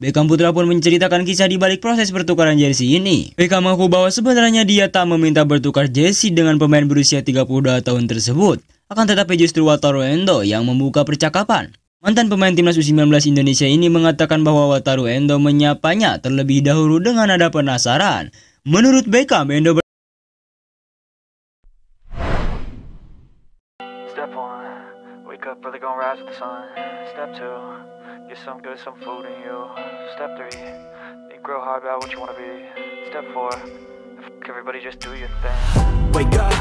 Beckham Putra pun menceritakan kisah di balik proses pertukaran jersey ini. Beckham mengaku bahwa sebenarnya dia tak meminta bertukar jersey dengan pemain berusia 32 tahun tersebut. Akan tetapi justru Wataru Endo yang membuka percakapan. Mantan pemain timnas U19 Indonesia ini mengatakan bahwa Wataru Endo menyapanya terlebih dahulu dengan nada penasaran. Menurut Beckham, Endo Step 1, wake up early, gonna rise with the sun. Step 2, get some good, some food in you. Step 3, think grow hard about what you wanna be. Step 4, everybody just do your thing. Wake up.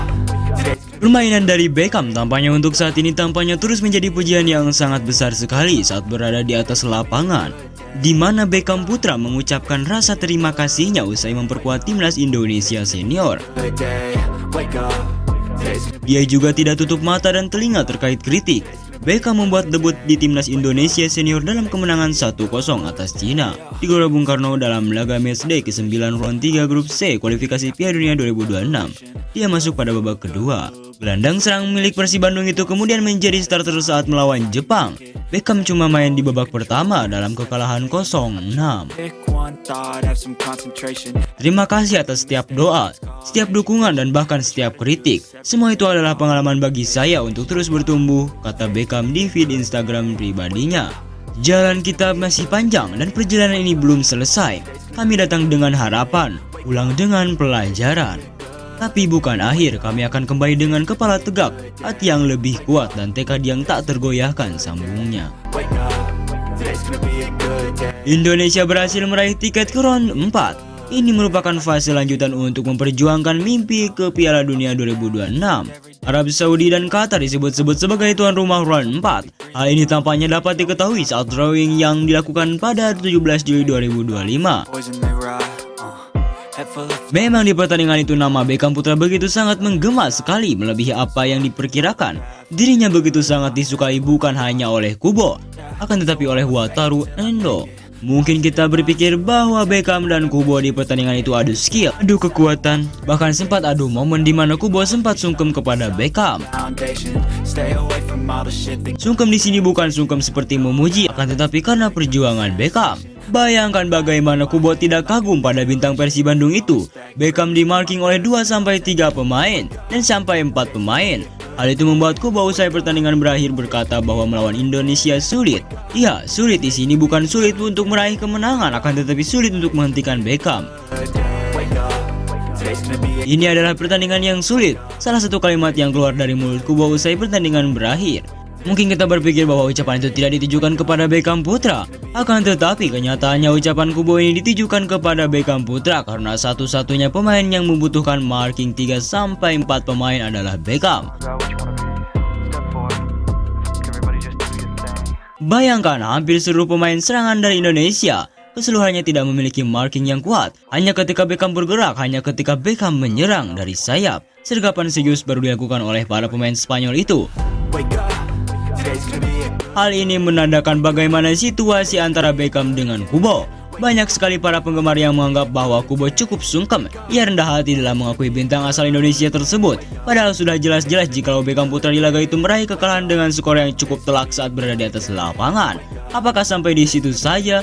Permainan dari Beckham tampaknya untuk saat ini tampaknya terus menjadi pujian yang sangat besar sekali saat berada di atas lapangan, di mana Beckham Putra mengucapkan rasa terima kasihnya usai memperkuat timnas Indonesia senior. Dia juga tidak tutup mata dan telinga terkait kritik. Beckham membuat debut di timnas Indonesia senior dalam kemenangan 1-0 atas Cina di Gelora Bung Karno dalam laga matchday ke-9 round 3 grup C kualifikasi Piala Dunia 2026. Dia masuk pada babak kedua. Gelandang serang milik Persib Bandung itu kemudian menjadi starter saat melawan Jepang. Beckham cuma main di babak pertama dalam kekalahan 0-6. Terima kasih atas setiap doa, setiap dukungan dan bahkan setiap kritik. Semua itu adalah pengalaman bagi saya untuk terus bertumbuh, kata Beckham di feed Instagram pribadinya. Jalan kita masih panjang dan perjalanan ini belum selesai. Kami datang dengan harapan, pulang dengan pelajaran. Tapi bukan akhir, kami akan kembali dengan kepala tegak, hati yang lebih kuat dan tekad yang tak tergoyahkan, sambungnya. Indonesia berhasil meraih tiket ke round 4. Ini merupakan fase lanjutan untuk memperjuangkan mimpi ke Piala Dunia 2026. Arab Saudi dan Qatar disebut-sebut sebagai tuan rumah round 4. Hal ini tampaknya dapat diketahui saat drawing yang dilakukan pada 17 Juli 2025. Memang di pertandingan itu nama Beckham Putra begitu sangat menggema sekali melebihi apa yang diperkirakan. Dirinya begitu sangat disukai bukan hanya oleh Kubo, akan tetapi oleh Wataru Endo. Mungkin kita berpikir bahwa Beckham dan Kubo di pertandingan itu adu skill, adu kekuatan, bahkan sempat adu momen di mana Kubo sempat sungkem kepada Beckham. Sungkem di sini bukan sungkem seperti memuji, akan tetapi karena perjuangan Beckham. Bayangkan bagaimana Kubo tidak kagum pada bintang Persib Bandung itu. Beckham dimarking oleh 2-3 pemain dan sampai 4 pemain. Hal itu membuat Kubo usai pertandingan berakhir berkata bahwa melawan Indonesia sulit. Ya, sulit di sini bukan sulit untuk meraih kemenangan, akan tetapi sulit untuk menghentikan Beckham. Ini adalah pertandingan yang sulit. Salah satu kalimat yang keluar dari mulut Kubo usai pertandingan berakhir. Mungkin kita berpikir bahwa ucapan itu tidak ditujukan kepada Beckham Putra. Akan tetapi kenyataannya ucapan Kubo ini ditujukan kepada Beckham Putra karena satu-satunya pemain yang membutuhkan marking 3-4 pemain adalah Beckham. Bayangkan hampir seluruh pemain serangan dari Indonesia keseluruhannya tidak memiliki marking yang kuat. Hanya ketika Beckham bergerak, hanya ketika Beckham menyerang dari sayap. Sergapan serius baru dilakukan oleh para pemain Spanyol itu. Hal ini menandakan bagaimana situasi antara Beckham dengan Kubo. Banyak sekali para penggemar yang menganggap bahwa Kubo cukup sungkem. Ia rendah hati dalam mengakui bintang asal Indonesia tersebut. Padahal sudah jelas-jelas jikalau Beckham Putra di laga itu meraih kekalahan dengan skor yang cukup telak saat berada di atas lapangan. Apakah sampai di situ saja?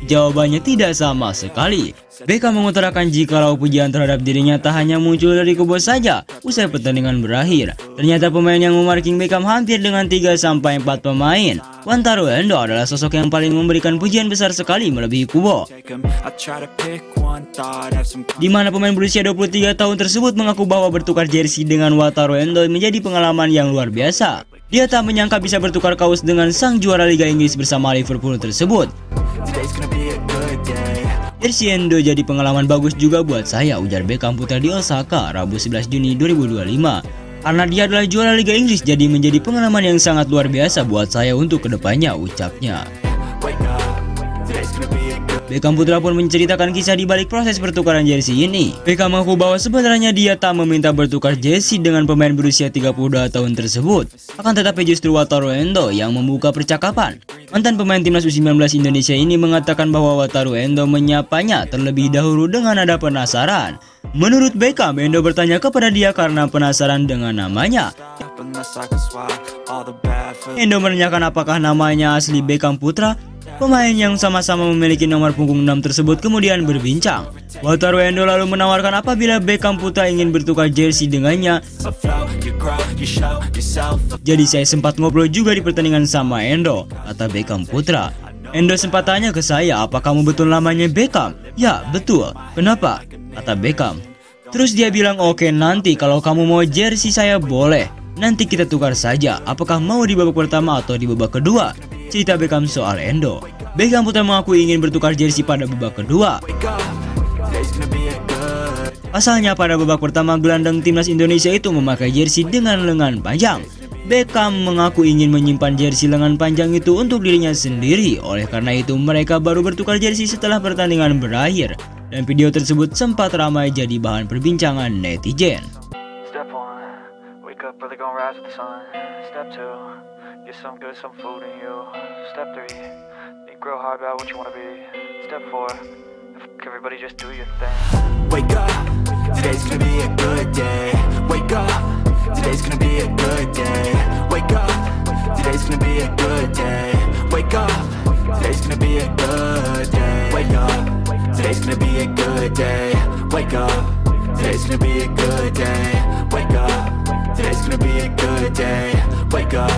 Jawabannya tidak sama sekali. Beckham mengutarakan jikalau pujian terhadap dirinya tak hanya muncul dari Kubo saja. Usai pertandingan berakhir, ternyata pemain yang memarking Beckham hampir dengan 3-4 pemain. Wataru Endo adalah sosok yang paling memberikan pujian besar sekali melebihi Kubo. Di mana pemain berusia 23 tahun tersebut mengaku bahwa bertukar jersey dengan Wataru Endo menjadi pengalaman yang luar biasa. Dia tak menyangka bisa bertukar kaos dengan sang juara Liga Inggris bersama Liverpool tersebut. Jersey Endo jadi pengalaman bagus juga buat saya, ujar Beckham Putra di Osaka, Rabu 11 Juni 2025. Karena dia adalah juara Liga Inggris, jadi menjadi pengalaman yang sangat luar biasa buat saya untuk kedepannya, ucapnya. Beckham Putra pun menceritakan kisah di balik proses pertukaran jersey ini. Beckham mengaku bahwa sebenarnya dia tak meminta bertukar jersey dengan pemain berusia 32 tahun tersebut. Akan tetapi justru Wataru Endo yang membuka percakapan. Mantan pemain timnas U19 Indonesia ini mengatakan bahwa Wataru Endo menyapanya terlebih dahulu dengan nada penasaran. Menurut Beckham, Endo bertanya kepada dia karena penasaran dengan namanya. Endo menanyakan apakah namanya asli Beckham Putra. Pemain yang sama-sama memiliki nomor punggung 6 tersebut kemudian berbincang. Wataru Endo lalu menawarkan apabila Beckham Putra ingin bertukar jersey dengannya. Jadi saya sempat ngobrol juga di pertandingan sama Endo, kata Beckham Putra. Endo sempat tanya ke saya, apa kamu betul namanya Beckham? Ya, betul. Kenapa? Kata Beckham. Terus dia bilang, oke, nanti kalau kamu mau jersey saya boleh. Nanti kita tukar saja, apakah mau di babak pertama atau di babak kedua? Cerita Beckham soal Endo. Beckham Putra mengaku ingin bertukar jersey pada babak kedua. Pasalnya pada babak pertama gelandang timnas Indonesia itu memakai jersey dengan lengan panjang. Beckham mengaku ingin menyimpan jersey lengan panjang itu untuk dirinya sendiri. Oleh karena itu mereka baru bertukar jersey setelah pertandingan berakhir. Dan video tersebut sempat ramai jadi bahan perbincangan netizen. Step 1, wake up early, gonna rise with the sun. Step 2, get some good, some food in you. Step 3, think real hard about what you wanna be. Step 4, everybody just do your thing. Wake up, today's gonna be a good day. Wake up, today's gonna be a good day. Wake up, today's gonna be a good day. Wake up, today's gonna be a good day. Wake up, today's gonna be a good day. Wake up, today's gonna be a good day. Wake up, today's gonna be a good day. Wake up,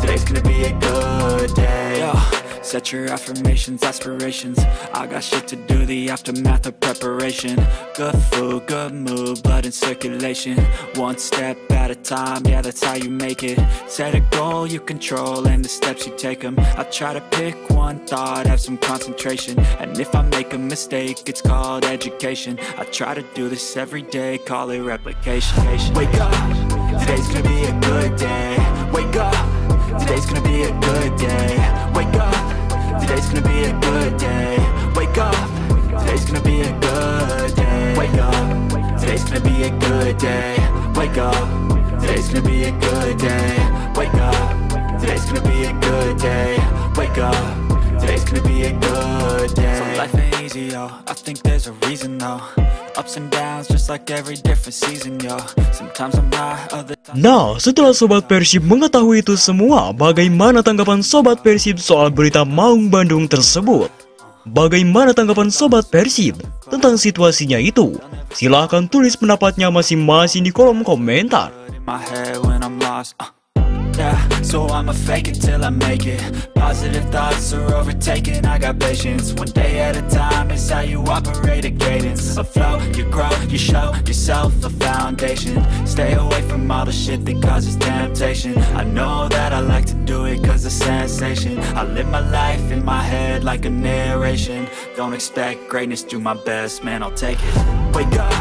today's gonna be a good day. Yo. Set your affirmations, aspirations. I got shit to do, the aftermath of preparation. Good food, good mood, blood in circulation. One step at a time, yeah, that's how you make it. Set a goal you control and the steps you take them. I try to pick one thought, have some concentration. And if I make a mistake, it's called education. I try to do this every day, call it replication. Wake up, today's gonna be a good day. Wake up, today's gonna be a good day. Wake up, today's gonna be a good day. Wake up, today's gonna be a good day. Wake up, today's gonna be a good day. Wake up, today's gonna be a good day. Wake up, today's gonna be a good day. Wake up, today's gonna be a good day. So life ain't easy, yo, I think there's a reason though. Ups and downs just like every different season, yo. Sometimes I'm high, other times. Nah, setelah Sobat Persib mengetahui itu semua, bagaimana tanggapan Sobat Persib soal berita Maung Bandung tersebut? Bagaimana tanggapan Sobat Persib tentang situasinya itu? Silahkan tulis pendapatnya masing-masing di kolom komentar. My head when I'm lost, yeah, so I'ma fake it till I make it. Positive thoughts are overtaken, I got patience. One day at a time, it's how you operate a cadence. Afloat, you grow, you show yourself a foundation. Stay away from all the shit that causes temptation. I know that I like to do it cause it's sensation. I live my life in my head like a narration. Don't expect greatness, do my best, man, I'll take it. Wake up,